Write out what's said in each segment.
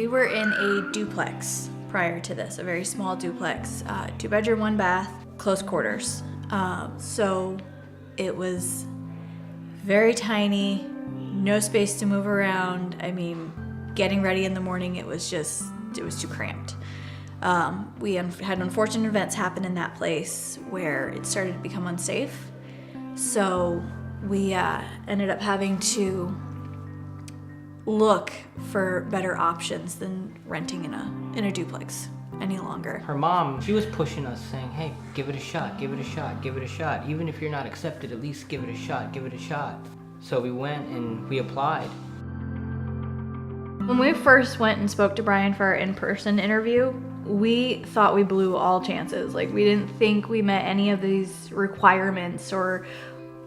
We were in a duplex prior to this, a very small duplex, 2-bedroom, 1 bath, close quarters. So it was very tiny, no space to move around. I mean, getting ready in the morning, it was too cramped. We had unfortunate events happen in that place where it started to become unsafe. So we ended up having to look for better options than renting in a duplex any longer. Her mom, she was pushing us, saying, hey, give it a shot, give it a shot, give it a shot. Even if you're not accepted, at least give it a shot, give it a shot. So we went and we applied. When we first went and spoke to Brian for our in-person interview, we thought we blew all chances. Like, we didn't think we met any of these requirements, or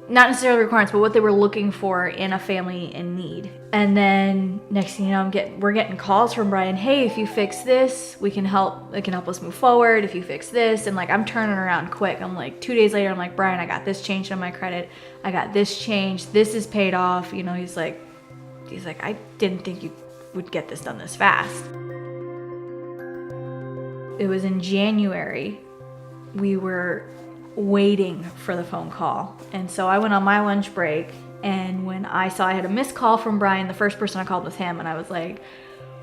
not necessarily requirements, but what they were looking for in a family in need. And then next thing you know, we're getting calls from Brian, hey, if you fix this, it can help us move forward. If you fix this, and like, I'm turning around quick. I'm like, 2 days later, I'm like, Brian, I got this changed on my credit. I got this changed. This is paid off. You know, he's like, I didn't think you would get this done this fast. It was in January. We were waiting for the phone call. And so I went on my lunch break, and when I saw I had a missed call from Brian, the first person I called was him, and I was like,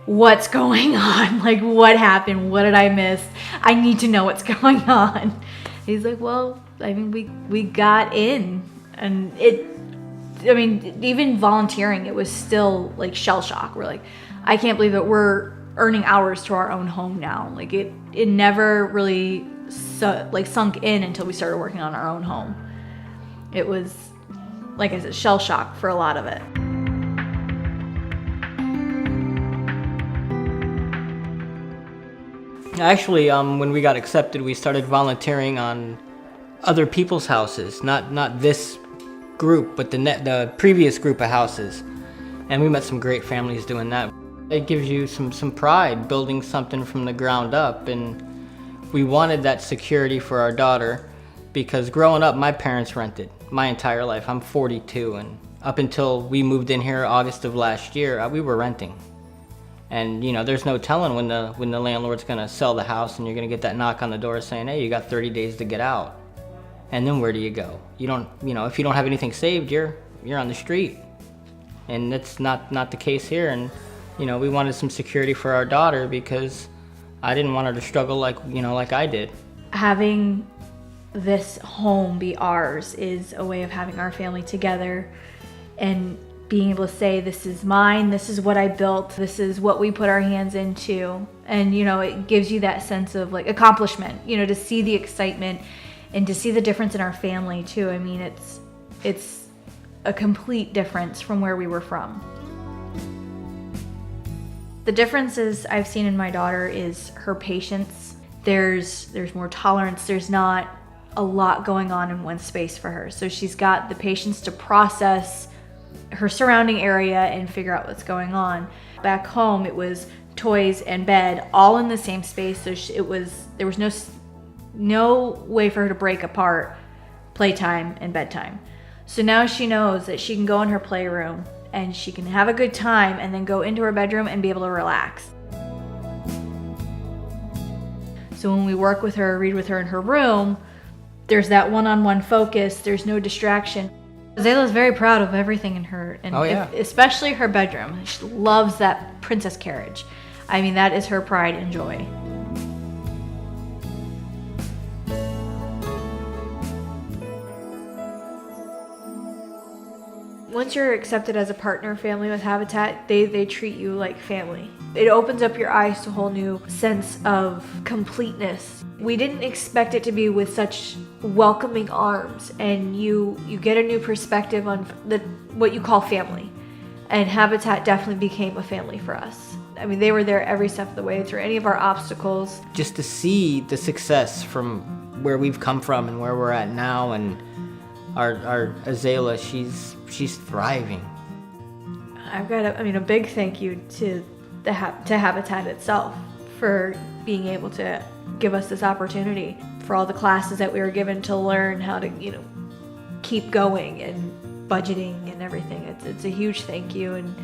what's going on? Like, what happened? What did I miss? I need to know what's going on. He's like, well, I mean, we got in, and even volunteering, it was still like shell shock. We're like, I can't believe that we're earning hours to our own home now. Like, it never really sunk in until we started working on our own home. It was, like I said, shell shock for a lot of it. Actually, when we got accepted, we started volunteering on other people's houses, not this group, but the previous group of houses. And we met some great families doing that. It gives you some pride building something from the ground up, and we wanted that security for our daughter, because growing up, my parents rented my entire life. I'm 42, and up until we moved in here August of last year, we were renting. And you know, there's no telling when the landlord's gonna sell the house, and you're gonna get that knock on the door saying, hey, you got 30 days to get out. And then where do you go? You don't, if you don't have anything saved, you're on the street. And that's not the case here. And we wanted some security for our daughter, because I didn't want her to struggle like I did. Having this home be ours is a way of having our family together and being able to say, this is mine, this is what I built, this is what we put our hands into. And it gives you that sense of like accomplishment, to see the excitement and to see the difference in our family too. I mean, it's a complete difference from where we were from. The differences I've seen in my daughter is her patience. There's more tolerance. There's not a lot going on in one space for her. So she's got the patience to process her surrounding area and figure out what's going on. Back home, it was toys and bed all in the same space. So there was no way for her to break apart playtime and bedtime. So now she knows that she can go in her playroom and she can have a good time and then go into her bedroom and be able to relax. So when we work with her, read with her in her room, there's that one-on-one focus, there's no distraction. Zayla's very proud of everything in her, and especially her bedroom. She loves that princess carriage. I mean, that is her pride and joy. Once you're accepted as a partner family with Habitat, they treat you like family. It opens up your eyes to a whole new sense of completeness. We didn't expect it to be with such welcoming arms, and you get a new perspective on what you call family. And Habitat definitely became a family for us. I mean, they were there every step of the way through any of our obstacles. Just to see the success from where we've come from and where we're at now, and our Azalea, she's thriving. I've got a big thank you to Habitat itself for being able to give us this opportunity, for all the classes that we were given to learn how to keep going, and budgeting and everything. It's a huge thank you, and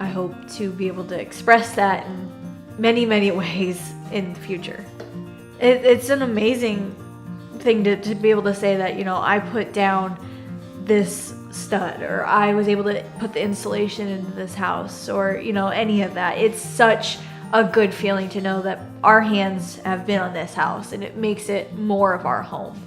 I hope to be able to express that in many, many ways in the future. It's an amazing thing to be able to say that, you know, I put down this stud, or I was able to put the insulation into this house, or, you know, any of that. It's such a good feeling to know that our hands have been on this house, and it makes it more of our home.